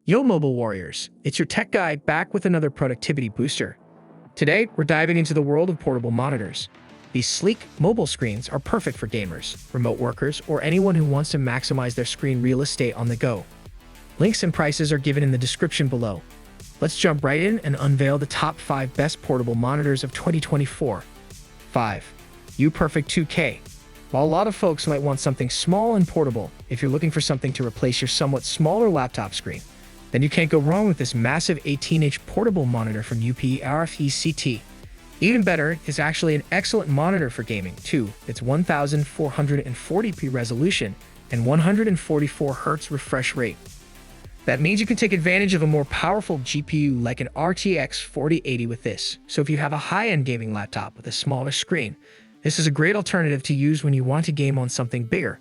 Yo, mobile warriors, it's your tech guy back with another productivity booster. Today, we're diving into the world of portable monitors. These sleek, mobile screens are perfect for gamers, remote workers, or anyone who wants to maximize their screen real estate on the go. Links and prices are given in the description below. Let's jump right in and unveil the top 5 best portable monitors of 2024. 5. UPerfect 2K. While a lot of folks might want something small and portable, if you're looking for something to replace your somewhat smaller laptop screen, then you can't go wrong with this massive 18-inch portable monitor from UPerfect. Even better, it's actually an excellent monitor for gaming, too. It's 1440p resolution and 144Hz refresh rate. That means you can take advantage of a more powerful GPU like an RTX 4080 with this. So if you have a high-end gaming laptop with a smaller screen, this is a great alternative to use when you want to game on something bigger.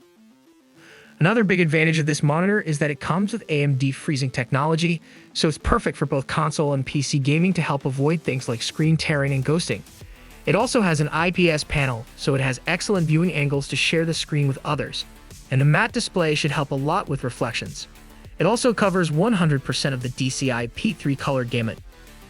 Another big advantage of this monitor is that it comes with AMD freezing technology, so it's perfect for both console and PC gaming to help avoid things like screen tearing and ghosting. It also has an IPS panel, so it has excellent viewing angles to share the screen with others, and a matte display should help a lot with reflections. It also covers 100% of the DCI P3 color gamut,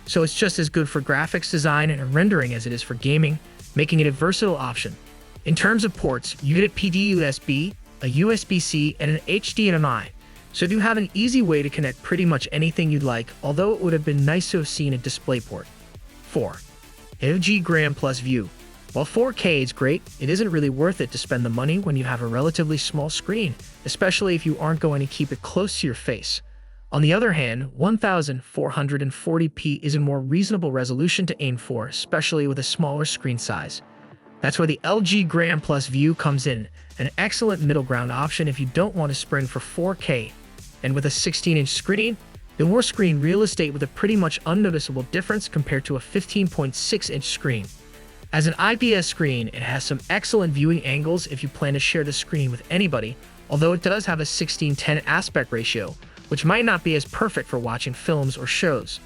so it's just as good for graphics design and rendering as it is for gaming, making it a versatile option. In terms of ports, you get a PD-USB, a USB-C, and an HDMI, so you have an easy way to connect pretty much anything you'd like, although it would have been nice to have seen a DisplayPort. 4. LG Gram Plus View. While 4K is great, it isn't really worth it to spend the money when you have a relatively small screen, especially if you aren't going to keep it close to your face. On the other hand, 1440p is a more reasonable resolution to aim for, especially with a smaller screen size. That's where the LG Gram Plus View comes in, an excellent middle ground option if you don't want to spring for 4K. And with a 16-inch screen, you'll more screen real estate with a pretty much unnoticeable difference compared to a 15.6-inch screen. As an IPS screen, it has some excellent viewing angles if you plan to share the screen with anybody, although it does have a 16:10 aspect ratio, which might not be as perfect for watching films or shows.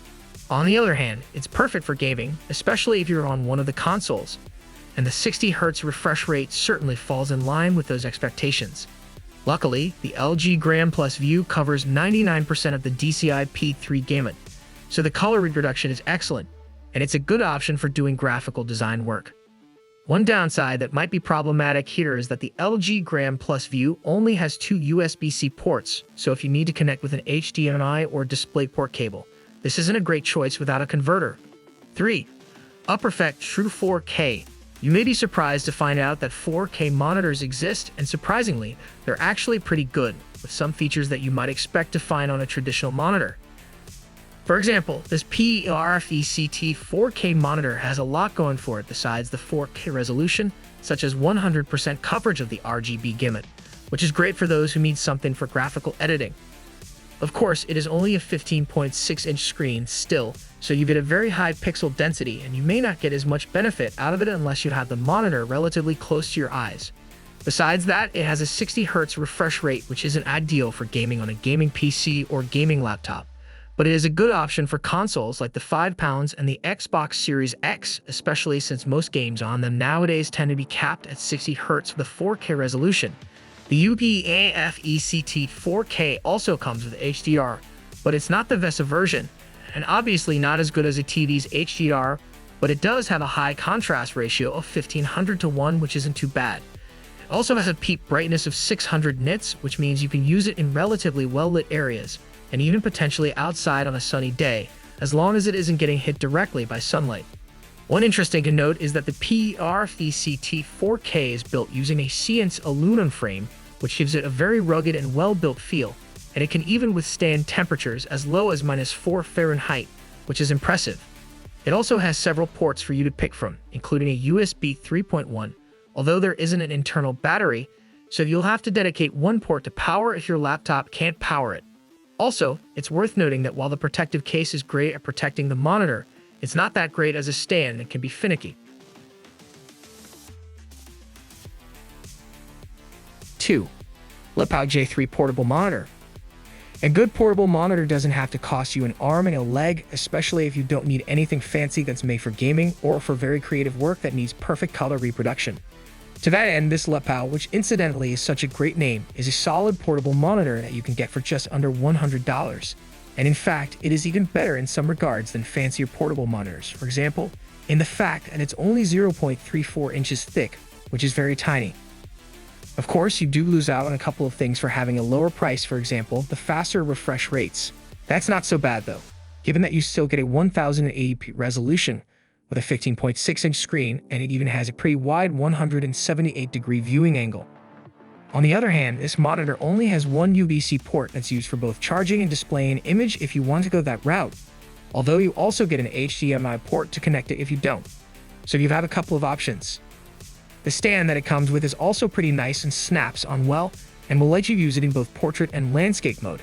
On the other hand, it's perfect for gaming, especially if you're on one of the consoles, and the 60Hz refresh rate certainly falls in line with those expectations. Luckily, the LG Gram Plus View covers 99% of the DCI P3 gamut, so the color reproduction is excellent, and it's a good option for doing graphical design work. One downside that might be problematic here is that the LG Gram Plus View only has 2 USB-C ports, so if you need to connect with an HDMI or DisplayPort cable, this isn't a great choice without a converter. 3. UPerfect True 4K. You may be surprised to find out that 4K monitors exist, and surprisingly, they're actually pretty good, with some features that you might expect to find on a traditional monitor. For example, this PERFECT 4K monitor has a lot going for it besides the 4K resolution, such as 100% coverage of the RGB gamut, which is great for those who need something for graphical editing. Of course, it is only a 15.6-inch screen still, so you get a very high pixel density and you may not get as much benefit out of it unless you have the monitor relatively close to your eyes. Besides that, it has a 60Hz refresh rate, which isn't ideal for gaming on a gaming PC or gaming laptop, but it is a good option for consoles like the £5 and the Xbox Series X, especially since most games on them nowadays tend to be capped at 60Hz with a 4K resolution. The UPerfect 4K also comes with HDR, but it's not the VESA version, and obviously not as good as a TV's HDR, but it does have a high contrast ratio of 1500:1, which isn't too bad. It also has a peak brightness of 600 nits, which means you can use it in relatively well-lit areas, and even potentially outside on a sunny day, as long as it isn't getting hit directly by sunlight. One interesting to note is that the PERFECT 4K is built using a CNC aluminum frame, which gives it a very rugged and well-built feel, and it can even withstand temperatures as low as -4 Fahrenheit, which is impressive. It also has several ports for you to pick from, including a USB 3.1, although there isn't an internal battery, so you'll have to dedicate one port to power if your laptop can't power it. Also, it's worth noting that while the protective case is great at protecting the monitor, it's not that great as a stand and can be finicky. 2. Lepau J3 Portable Monitor. A good portable monitor doesn't have to cost you an arm and a leg, especially if you don't need anything fancy that's made for gaming or for very creative work that needs perfect color reproduction. To that end, this Lepau, which incidentally is such a great name, is a solid portable monitor that you can get for just under $100. And in fact, it is even better in some regards than fancier portable monitors. For example, in the fact that it's only 0.34 inches thick, which is very tiny. Of course, you do lose out on a couple of things for having a lower price, for example, the faster refresh rates. That's not so bad though, given that you still get a 1080p resolution with a 15.6-inch screen, and it even has a pretty wide 178-degree viewing angle. On the other hand, this monitor only has one USB-C port that's used for both charging and displaying an image if you want to go that route, although you also get an HDMI port to connect it if you don't. So you have a couple of options. The stand that it comes with is also pretty nice and snaps on well, and will let you use it in both portrait and landscape mode,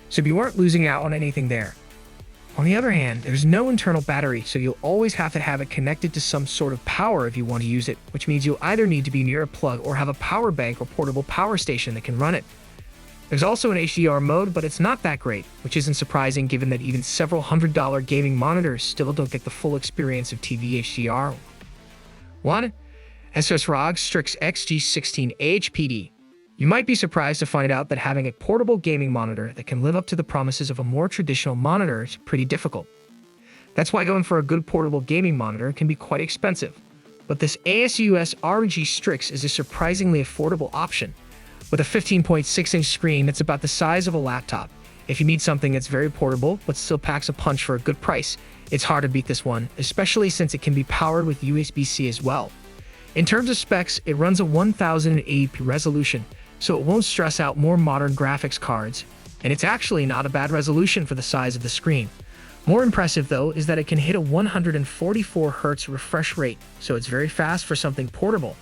so you aren't losing out on anything there. On the other hand, there's no internal battery, so you'll always have to have it connected to some sort of power if you want to use it, which means you'll either need to be near a plug or have a power bank or portable power station that can run it. There's also an HDR mode, but it's not that great, which isn't surprising given that even several $100 gaming monitors still don't get the full experience of TV HDR. 1. Asus ROG Strix XG16 AHPD. You might be surprised to find out that having a portable gaming monitor that can live up to the promises of a more traditional monitor is pretty difficult. That's why going for a good portable gaming monitor can be quite expensive. But this ASUS ROG Strix is a surprisingly affordable option, with a 15.6-inch screen that's about the size of a laptop. If you need something that's very portable but still packs a punch for a good price, it's hard to beat this one, especially since it can be powered with USB-C as well. In terms of specs, it runs a 1080p resolution, so it won't stress out more modern graphics cards, and it's actually not a bad resolution for the size of the screen. More impressive though is that it can hit a 144Hz refresh rate, so it's very fast for something portable.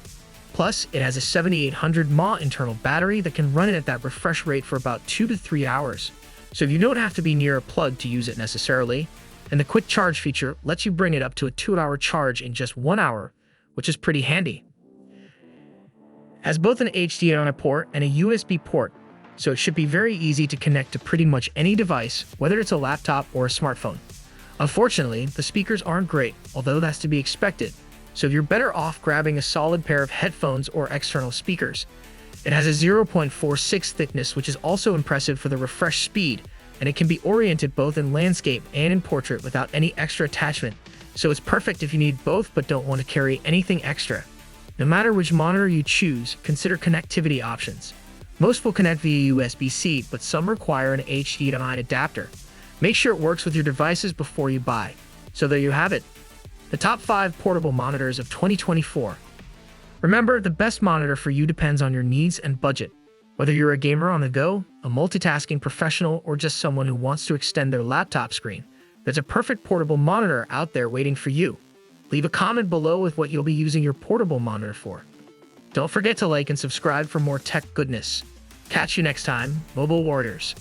Plus, it has a 7800 mAh internal battery that can run it at that refresh rate for about 2 to 3 hours, so you don't have to be near a plug to use it necessarily, and the quick charge feature lets you bring it up to a 2-hour charge in just 1 hour, which is pretty handy. It has both an HDMI port and a USB port, so it should be very easy to connect to pretty much any device, whether it's a laptop or a smartphone. Unfortunately, the speakers aren't great, although that's to be expected, so you're better off grabbing a solid pair of headphones or external speakers. It has a 0.46 thickness, which is also impressive for the refresh speed, and it can be oriented both in landscape and in portrait without any extra attachment, so it's perfect if you need both but don't want to carry anything extra. No matter which monitor you choose, consider connectivity options. Most will connect via USB-C, but some require an HDMI adapter. Make sure it works with your devices before you buy. So there you have it, the top 5 portable monitors of 2024. Remember, the best monitor for you depends on your needs and budget. Whether you're a gamer on the go, a multitasking professional, or just someone who wants to extend their laptop screen, there's a perfect portable monitor out there waiting for you. Leave a comment below with what you'll be using your portable monitor for. Don't forget to like and subscribe for more tech goodness. Catch you next time, Mobile Warriors.